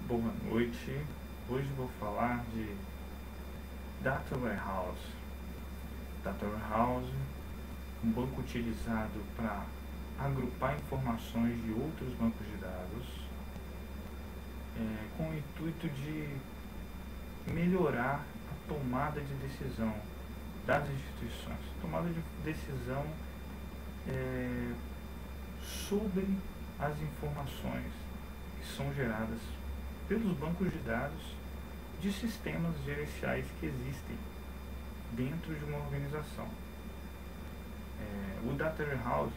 Boa noite. Hoje vou falar de Data Warehouse. Data Warehouse, um banco utilizado para agrupar informações de outros bancos de dados, com o intuito de melhorar a tomada de decisão das instituições. Tomada de decisão sobre as informações que são geradas pelos bancos de dados de sistemas gerenciais que existem dentro de uma organização. O Data Warehouse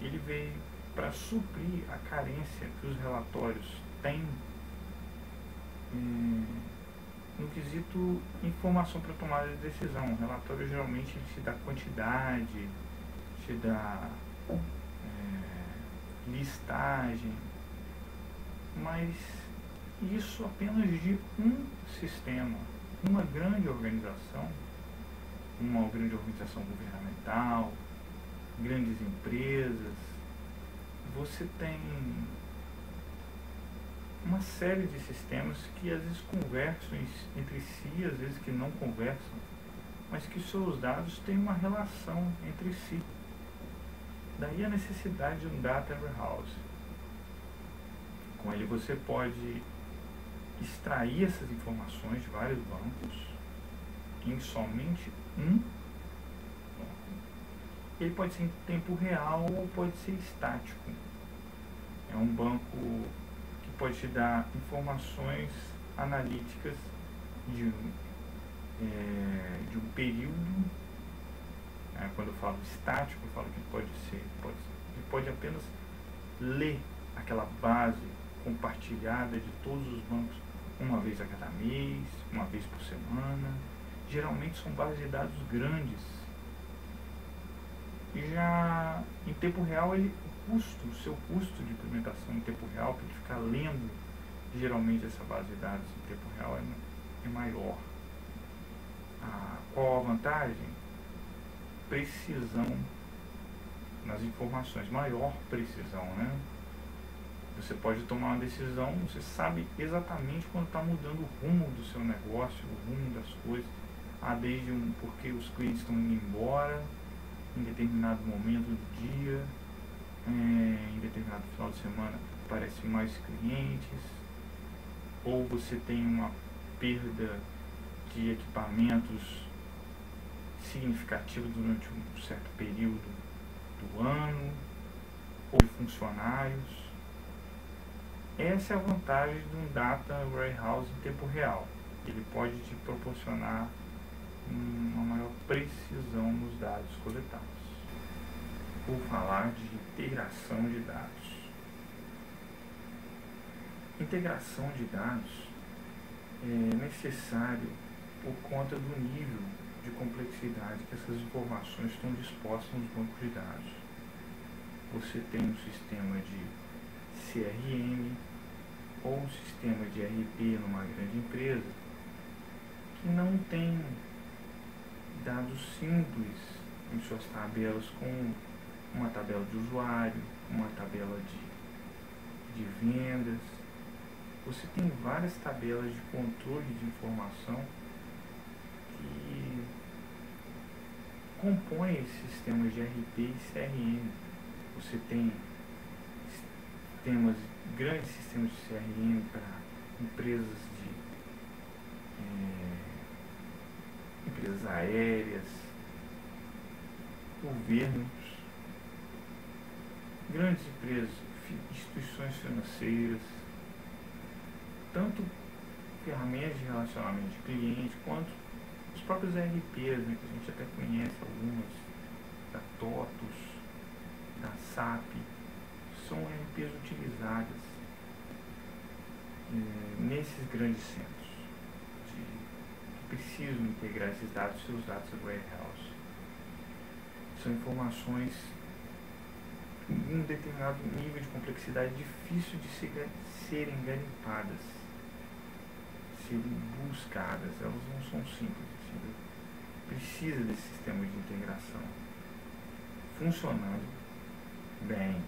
ele veio para suprir a carência que os relatórios têm no quesito informação para tomada de decisão. O relatório geralmente te dá quantidade, te dá listagem, mas isso apenas de um sistema. Uma grande organização governamental, grandes empresas, você tem uma série de sistemas que às vezes conversam entre si, às vezes que não conversam, mas que seus dados têm uma relação entre si. Daí a necessidade de um Data Warehouse. Com ele você pode extrair essas informações de vários bancos em somente um banco. Ele pode ser em tempo real ou pode ser estático. É um banco que pode te dar informações analíticas de um período. Quando eu falo estático, eu falo que ele pode apenas ler aquela base compartilhada de todos os bancos uma vez a cada mês, uma vez por semana. Geralmente são bases de dados grandes. E já em tempo real, o seu custo de implementação em tempo real, para ele ficar lendo geralmente essa base de dados em tempo real é maior. Qual a vantagem? Precisão nas informações, maior precisão, né? Você pode tomar uma decisão, você sabe exatamente quando está mudando o rumo do seu negócio, o rumo das coisas, porque os clientes estão indo embora em determinado momento do dia, em determinado final de semana aparecem mais clientes, ou você tem uma perda de equipamentos significativa durante um certo período do ano, ou de funcionários. Essa é a vantagem de um Data Warehouse em tempo real. Ele pode te proporcionar uma maior precisão nos dados coletados. Vou falar de integração de dados. Integração de dados é necessário por conta do nível de complexidade que essas informações estão dispostas nos bancos de dados. Você tem um sistema de CRM ou um sistema de RP numa grande empresa que não tem dados simples em suas tabelas, com uma tabela de usuário, uma tabela de vendas. Você tem várias tabelas de controle de informação que compõem esses sistemas de RP e CRM. Você tem grandes sistemas de CRM para empresas empresas aéreas, governos, grandes empresas, instituições financeiras, tanto ferramentas de relacionamento de cliente quanto os próprios RPs, que a gente até conhece algumas, da TOTUS, da SAP, são RPs utilizadas nesses grandes centros que precisam integrar esses dados, seus dados da warehouse. São informações em um determinado nível de complexidade difícil de serem garimpadas, serem buscadas. Elas não são simples. Precisa desse sistema de integração funcionando bem.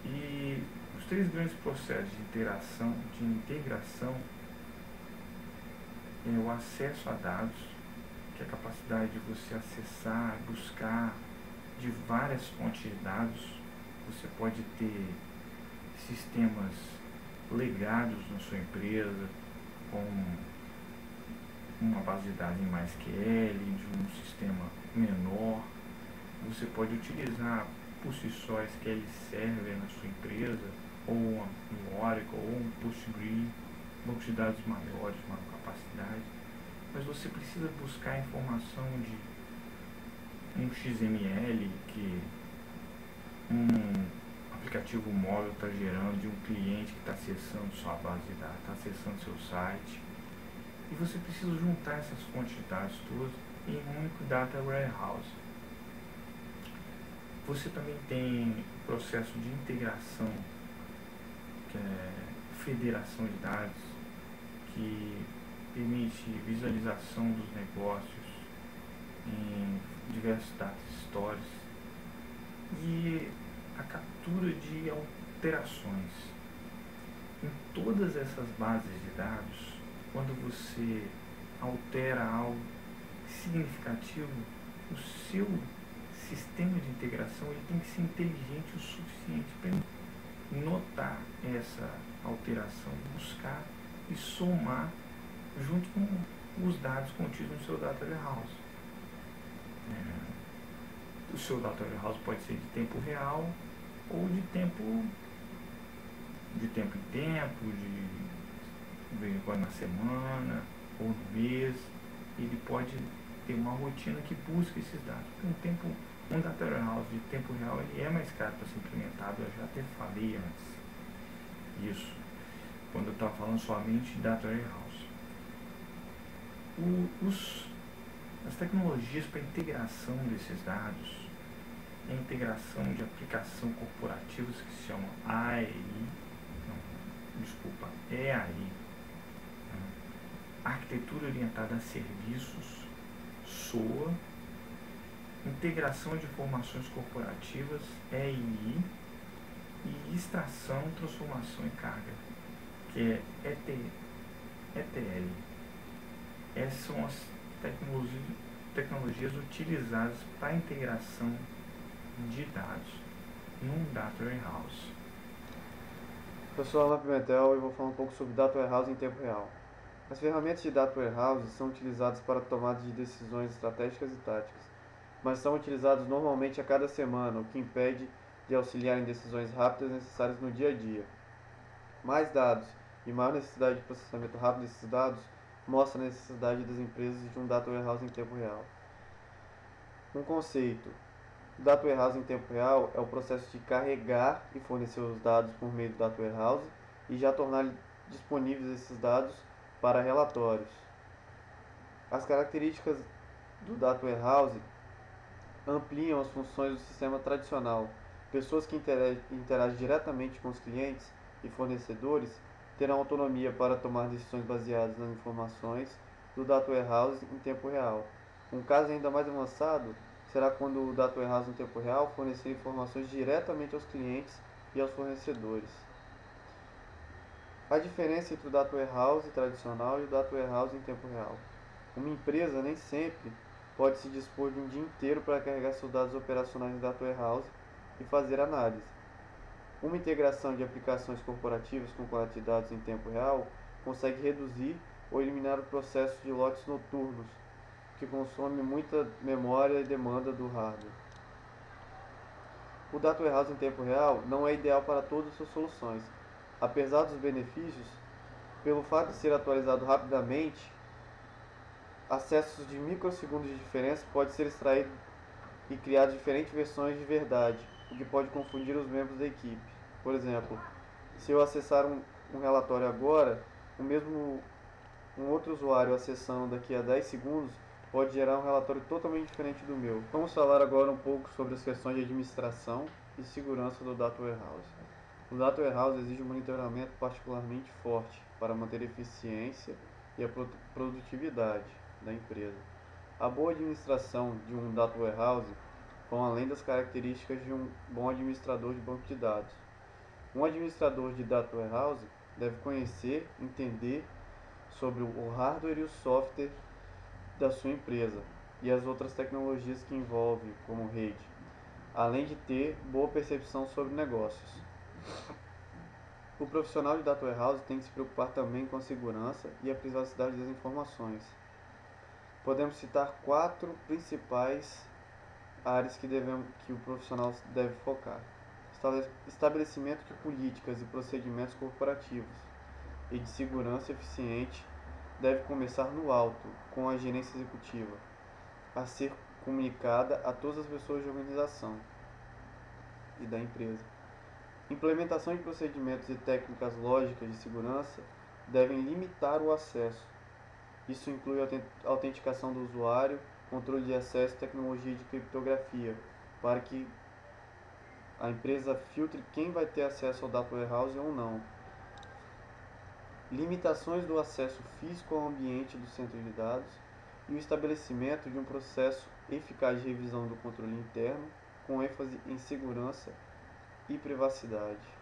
E Os três grandes processos de integração é o acesso a dados, que é a capacidade de você acessar, buscar de várias fontes de dados. Você pode ter sistemas legados na sua empresa, com uma base de dados em MySQL, de um sistema menor. Você pode utilizar por si só SQL Server na sua empresa, ou um Oracle, ou um Postgre, bancos de dados maiores, maior capacidade. Mas você precisa buscar informação de um XML que um aplicativo móvel está gerando, de um cliente que está acessando sua base de dados, está acessando seu site. E você precisa juntar essas fontes de dados todas em um único Data Warehouse. Você também tem processo de integração, que é federação de dados, que permite visualização dos negócios em diversos data stores e a captura de alterações. Em todas essas bases de dados, quando você altera algo significativo, o seu sistema de integração ele tem que ser inteligente o suficiente para notar essa alteração, buscar e somar junto com os dados contidos no seu Data Warehouse. O seu Data Warehouse pode ser de tempo real ou de tempo em tempo, de vez em quando na semana ou no mês. Ele pode ter uma rotina que busca esses dados. Um Data Warehouse de tempo real ele é mais caro para ser implementado, eu já até falei antes isso, quando eu estava falando somente de Data Warehouse. As tecnologias para integração desses dados, a integração de aplicação corporativas que se chama EAI, arquitetura orientada a serviços, SOA, integração de informações corporativas, EII, e extração, transformação e carga, que é ETL. Essas são as tecnologias utilizadas para a integração de dados num Data Warehouse. Eu sou Alan Pimentel e vou falar um pouco sobre Data Warehouse em tempo real. As ferramentas de Data Warehouse são utilizadas para a tomada de decisões estratégicas e táticas, mas são utilizados normalmente a cada semana, o que impede de auxiliar em decisões rápidas necessárias no dia a dia. Mais dados e maior necessidade de processamento rápido desses dados mostra a necessidade das empresas de um Data Warehouse em tempo real. Um conceito: o Data Warehouse em tempo real é o processo de carregar e fornecer os dados por meio do Data Warehouse e já tornar disponíveis esses dados para relatórios. As características do Data Warehouse ampliam as funções do sistema tradicional. Pessoas que interagem diretamente com os clientes e fornecedores terão autonomia para tomar decisões baseadas nas informações do Data Warehouse em tempo real. Um caso ainda mais avançado será quando o Data Warehouse em tempo real fornecer informações diretamente aos clientes e aos fornecedores. A diferença entre o Data Warehouse tradicional e o Data Warehouse em tempo real. Uma empresa nem sempre pode se dispor de um dia inteiro para carregar seus dados operacionais no Data Warehouse e fazer análise. Uma integração de aplicações corporativas com coleta de dados em tempo real consegue reduzir ou eliminar o processo de lotes noturnos, que consome muita memória e demanda do hardware. O Data Warehouse em tempo real não é ideal para todas as suas soluções. Apesar dos benefícios, pelo fato de ser atualizado rapidamente, acessos de microsegundos de diferença pode ser extraído e criar diferentes versões de verdade, o que pode confundir os membros da equipe. Por exemplo, se eu acessar um relatório agora, um outro usuário acessando daqui a 10 segundos pode gerar um relatório totalmente diferente do meu. Vamos falar agora um pouco sobre as questões de administração e segurança do Data Warehouse. O Data Warehouse exige um monitoramento particularmente forte para manter a eficiência e a produtividade da empresa. A boa administração de um Data Warehouse vão além das características de um bom administrador de banco de dados. Um administrador de data warehouse deve conhecer, entender sobre o hardware e o software da sua empresa e as outras tecnologias que envolve, como rede, além de ter boa percepção sobre negócios. O profissional de data warehouse tem que se preocupar também com a segurança e a privacidade das informações. Podemos citar 4 principais áreas que o profissional deve focar. Estabelecimento de políticas e procedimentos corporativos e de segurança eficiente deve começar no alto, com a gerência executiva, a ser comunicada a todas as pessoas da organização e da empresa. Implementação de procedimentos e técnicas lógicas de segurança devem limitar o acesso. Isso inclui a autenticação do usuário, controle de acesso e tecnologia de criptografia, para que a empresa filtre quem vai ter acesso ao data warehouse ou não. Limitações do acesso físico ao ambiente do centro de dados e o estabelecimento de um processo eficaz de revisão do controle interno, com ênfase em segurança e privacidade.